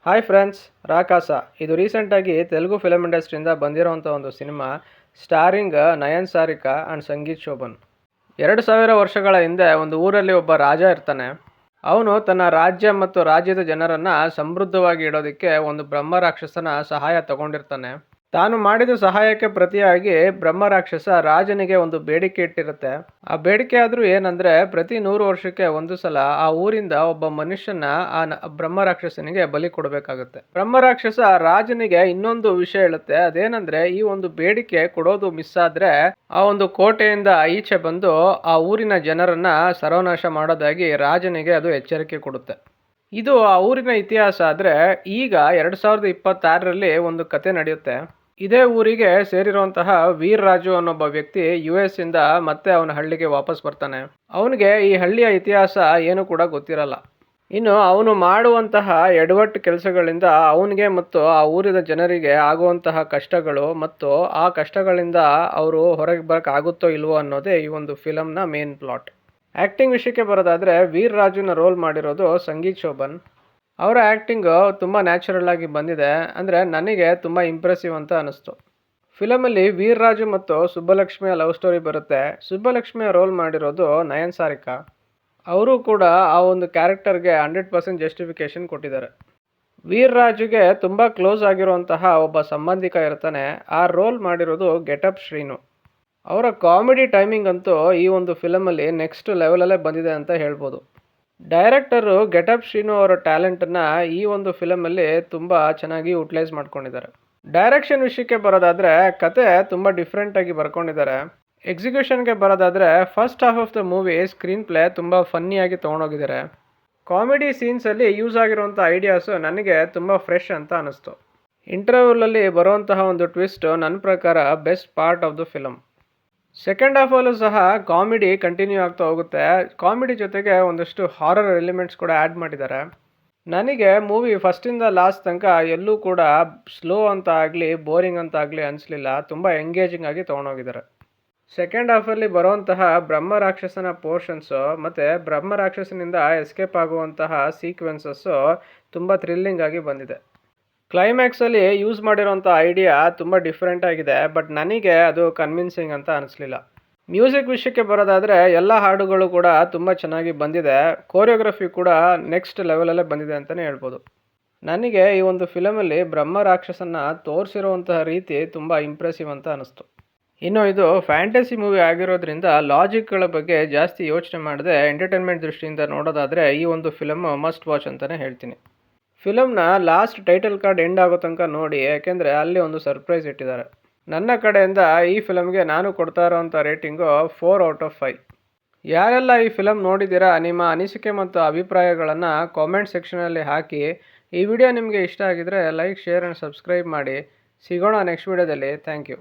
Hi friends, ರಾಕಾಸ ಇದು ರೀಸೆಂಟಾಗಿ Telugu film ಇಂಡಸ್ಟ್ರಿಯಿಂದ ಬಂದಿರೋವಂಥ ಒಂದು cinema starring Nayan Sarika and Sangeeth Shobhan. 2000 ವರ್ಷಗಳ ಹಿಂದೆ ಒಂದು ಊರಲ್ಲಿ ಒಬ್ಬ ರಾಜ ಇರ್ತಾನೆ. ಅವನು ತನ್ನ ರಾಜ್ಯ ಮತ್ತು ರಾಜ್ಯದ ಜನರನ್ನು ಸಮೃದ್ಧವಾಗಿ ಇಡೋದಕ್ಕೆ ಒಂದು ಬ್ರಹ್ಮ ರಾಕ್ಷಸನ ಸಹಾಯ ತಗೊಂಡಿರ್ತಾನೆ. ತಾನು ಮಾಡಿದ ಸಹಾಯಕ್ಕೆ ಪ್ರತಿಯಾಗಿ ಬ್ರಹ್ಮ ರಾಕ್ಷಸ ರಾಜನಿಗೆ ಒಂದು ಬೇಡಿಕೆ ಇಟ್ಟಿರುತ್ತೆ. ಆ ಬೇಡಿಕೆ ಆದರೂ ಏನಂದರೆ, ಪ್ರತಿ 100 ವರ್ಷಕ್ಕೆ ಒಂದು ಸಲ ಆ ಊರಿಂದ ಒಬ್ಬ ಮನುಷ್ಯನ ಬ್ರಹ್ಮ ರಾಕ್ಷಸನಿಗೆ ಬಲಿ ಕೊಡಬೇಕಾಗುತ್ತೆ. ಬ್ರಹ್ಮ ರಾಕ್ಷಸ ರಾಜನಿಗೆ ಇನ್ನೊಂದು ವಿಷಯ ಹೇಳುತ್ತೆ. ಅದೇನಂದ್ರೆ, ಈ ಒಂದು ಬೇಡಿಕೆ ಕೊಡೋದು ಮಿಸ್ ಆದ್ರೆ ಆ ಒಂದು ಕೋಟೆಯಿಂದ ಈಚೆ ಬಂದು ಆ ಊರಿನ ಜನರನ್ನ ಸರ್ವನಾಶ ಮಾಡೋದಾಗಿ ರಾಜನಿಗೆ ಅದು ಎಚ್ಚರಿಕೆ ಕೊಡುತ್ತೆ. ಇದು ಆ ಊರಿನ ಇತಿಹಾಸ. ಆದರೆ ಈಗ 2026ರಲ್ಲಿ ಒಂದು ಕತೆ ನಡೆಯುತ್ತೆ. ಇದೇ ಊರಿಗೆ ಸೇರಿರುವಂತಹ ವೀರ್ ರಾಜು ಅನ್ನೊಬ್ಬ ವ್ಯಕ್ತಿ US ಇಂದ ಮತ್ತೆ ಅವನ ಹಳ್ಳಿಗೆ ವಾಪಸ್ ಬರ್ತಾನೆ. ಅವನಿಗೆ ಈ ಹಳ್ಳಿಯ ಇತಿಹಾಸ ಏನು ಕೂಡ ಗೊತ್ತಿರಲ್ಲ. ಇನ್ನು ಅವನು ಮಾಡುವಂತಹ ಎಡವಟ್ಟು ಕೆಲಸಗಳಿಂದ ಅವನಿಗೆ ಮತ್ತು ಆ ಊರಿನ ಜನರಿಗೆ ಆಗುವಂತಹ ಕಷ್ಟಗಳು ಮತ್ತು ಆ ಕಷ್ಟಗಳಿಂದ ಅವರು ಹೊರಗೆ ಬರೋಕ್ಕಾಗುತ್ತೋ ಇಲ್ವೋ ಅನ್ನೋದೇ ಈ ಒಂದು ಫಿಲಮ್ನ ಮೇನ್ ಪ್ಲಾಟ್. ಆ್ಯಕ್ಟಿಂಗ್ ವಿಷಯಕ್ಕೆ ಬರೋದಾದರೆ, ವೀರ್ ರಾಜುನ ರೋಲ್ ಮಾಡಿರೋದು ಸಂಗೀತ್ ಶೋಭನ್. ಅವರ ಆ್ಯಕ್ಟಿಂಗು ತುಂಬ ನ್ಯಾಚುರಲ್ ಆಗಿ ಬಂದಿದೆ. ಅಂದರೆ ನನಗೆ ತುಂಬ ಇಂಪ್ರೆಸಿವ್ ಅಂತ ಅನ್ನಿಸ್ತು. ಫಿಲಮಲ್ಲಿ ವೀರ್ ರಾಜು ಮತ್ತು ಸುಬ್ಬಲಕ್ಷ್ಮಿಯ ಲವ್ ಸ್ಟೋರಿ ಬರುತ್ತೆ. ಸುಬ್ಬಲಕ್ಷ್ಮಿಯ ರೋಲ್ ಮಾಡಿರೋದು ನಯನ್ ಸಾರಿಕಾ. ಅವರು ಕೂಡ ಆ ಒಂದು ಕ್ಯಾರೆಕ್ಟರ್ಗೆ 100% ಜಸ್ಟಿಫಿಕೇಶನ್ ಕೊಟ್ಟಿದ್ದಾರೆ. ವೀರ್ ರಾಜುಗೆ ತುಂಬ ಕ್ಲೋಸ್ ಆಗಿರುವಂತಹ ಒಬ್ಬ ಸಂಬಂಧಿಕ ಇರ್ತಾನೆ. ಆ ರೋಲ್ ಮಾಡಿರೋದು ಗೆಟಪ್ ಶ್ರೀನು. ಅವರ ಕಾಮಿಡಿ ಟೈಮಿಂಗ್ ಅಂತೂ ಈ ಒಂದು ಫಿಲಮಲ್ಲಿ ನೆಕ್ಸ್ಟ್ ಲೆವೆಲಲ್ಲೇ ಬಂದಿದೆ ಅಂತ ಹೇಳ್ಬೋದು. ಡೈರೆಕ್ಟರು ಗೆಟಪ್ ಶ್ರೀನು ಅವರ ಟ್ಯಾಲೆಂಟನ್ನು ಈ ಒಂದು ಫಿಲಮಲ್ಲಿ ತುಂಬ ಚೆನ್ನಾಗಿ ಯುಟಿಲೈಸ್ ಮಾಡ್ಕೊಂಡಿದ್ದಾರೆ. ಡೈರೆಕ್ಷನ್ ವಿಷಯಕ್ಕೆ ಬರೋದಾದರೆ, ಕತೆ ತುಂಬ ಡಿಫ್ರೆಂಟಾಗಿ ಬರ್ಕೊಂಡಿದ್ದಾರೆ. ಎಕ್ಸಿಕ್ಯೂಷನ್ಗೆ ಬರೋದಾದರೆ, first half of the movie screen play ತುಂಬ ಫನ್ನಿಯಾಗಿ ತೊಗೊಂಡೋಗಿದ್ದಾರೆ. ಕಾಮಿಡಿ ಸೀನ್ಸಲ್ಲಿ ಯೂಸ್ ಆಗಿರುವಂಥ ಐಡಿಯಾಸು ನನಗೆ ತುಂಬ ಫ್ರೆಶ್ ಅಂತ ಅನ್ನಿಸ್ತು. ಇಂಟರ್ವ್ಯೂಲಲ್ಲಿ ಬರುವಂತಹ ಒಂದು ಟ್ವಿಸ್ಟ್ ನನ್ನ ಪ್ರಕಾರ best part of the film. Second ಹಾಫಲ್ಲೂ ಸಹ ಕಾಮಿಡಿ ಕಂಟಿನ್ಯೂ ಆಗ್ತಾ ಹೋಗುತ್ತೆ. ಕಾಮಿಡಿ ಜೊತೆಗೆ ಒಂದಷ್ಟು ಹಾರರ್ ಎಲಿಮೆಂಟ್ಸ್ ಕೂಡ ಆ್ಯಡ್ ಮಾಡಿದ್ದಾರೆ. ನನಗೆ ಮೂವಿ ಫಸ್ಟಿಂದ ಲಾಸ್ಟ್ ತನಕ ಎಲ್ಲೂ ಕೂಡ ಸ್ಲೋ ಅಂತ ಆಗಲಿ ಬೋರಿಂಗ್ ಅಂತ ಆಗಲಿ ಅನಿಸ್ಲಿಲ್ಲ. ತುಂಬ ಎಂಗೇಜಿಂಗ್ ಆಗಿ ತೊಗೊಂಡೋಗಿದ್ದಾರೆ. ಸೆಕೆಂಡ್ ಹಾಫಲ್ಲಿ ಬರುವಂತಹ ಬ್ರಹ್ಮ ರಾಕ್ಷಸನ ಪೋರ್ಷನ್ಸು ಮತ್ತು ಬ್ರಹ್ಮ ರಾಕ್ಷಸನಿಂದ ಎಸ್ಕೇಪ್ ಆಗುವಂತಹ ಸೀಕ್ವೆನ್ಸಸ್ಸು ತುಂಬ ಥ್ರಿಲ್ಲಿಂಗ್ ಆಗಿ ಬಂದಿದೆ. ಕ್ಲೈಮ್ಯಾಕ್ಸಲ್ಲಿ ಯೂಸ್ ಮಾಡಿರೋಂಥ ಐಡಿಯಾ ತುಂಬ ಡಿಫ್ರೆಂಟ್ ಆಗಿದೆ. ಬಟ್ ನನಗೆ ಅದು ಕನ್ವಿನ್ಸಿಂಗ್ ಅಂತ ಅನಿಸ್ಲಿಲ್ಲ. ಮ್ಯೂಸಿಕ್ ವಿಷಯಕ್ಕೆ ಬರೋದಾದರೆ, ಎಲ್ಲ ಹಾಡುಗಳು ಕೂಡ ತುಂಬ ಚೆನ್ನಾಗಿ ಬಂದಿದೆ. ಕೋರಿಯೋಗ್ರಫಿ ಕೂಡ ನೆಕ್ಸ್ಟ್ ಲೆವೆಲಲ್ಲೇ ಬಂದಿದೆ ಅಂತಲೇ ಹೇಳ್ಬೋದು. ನನಗೆ ಈ ಒಂದು ಫಿಲಮಲ್ಲಿ ಬ್ರಹ್ಮ ರಾಕ್ಷಸನ್ನ ತೋರಿಸಿರುವಂತಹ ರೀತಿ ತುಂಬ ಇಂಪ್ರೆಸಿವ್ ಅಂತ ಅನ್ನಿಸ್ತು. ಇನ್ನು ಇದು ಫ್ಯಾಂಟಸಿ ಮೂವಿ ಆಗಿರೋದ್ರಿಂದ ಲಾಜಿಕ್ಗಳ ಬಗ್ಗೆ ಜಾಸ್ತಿ ಯೋಚನೆ ಮಾಡದೆ ಎಂಟರ್ಟೈನ್ಮೆಂಟ್ ದೃಷ್ಟಿಯಿಂದ ನೋಡೋದಾದರೆ ಈ ಒಂದು ಫಿಲಮ್ ಮಸ್ಟ್ ವಾಚ್ ಅಂತಲೇ ಹೇಳ್ತೀನಿ. ಫಿಲಮ್ನ ಲಾಸ್ಟ್ ಟೈಟಲ್ ಕಾರ್ಡ್ ಎಂಡ್ ಆಗೋ ತನಕ ನೋಡಿ, ಯಾಕೆಂದರೆ ಅಲ್ಲಿ ಒಂದು ಸರ್ಪ್ರೈಸ್ ಇಟ್ಟಿದ್ದಾರೆ. ನನ್ನ ಕಡೆಯಿಂದ ಈ ಫಿಲಮ್ಗೆ ನಾನು ಕೊಡ್ತಾ ಇರೋವಂಥ ರೇಟಿಂಗು 4 ಔಟ್ ಆಫ್ 5. ಯಾರೆಲ್ಲ ಈ ಫಿಲಮ್ ನೋಡಿದ್ದೀರಾ, ನಿಮ್ಮ ಅನಿಸಿಕೆ ಮತ್ತು ಅಭಿಪ್ರಾಯಗಳನ್ನು ಕಾಮೆಂಟ್ ಸೆಕ್ಷನಲ್ಲಿ ಹಾಕಿ. ಈ ವಿಡಿಯೋ ನಿಮಗೆ ಇಷ್ಟ ಆಗಿದರೆ ಲೈಕ್, ಶೇರ್ ಆ್ಯಂಡ್ ಸಬ್ಸ್ಕ್ರೈಬ್ ಮಾಡಿ. ಸಿಗೋಣ ನೆಕ್ಸ್ಟ್ ವಿಡಿಯೋದಲ್ಲಿ. Thank you.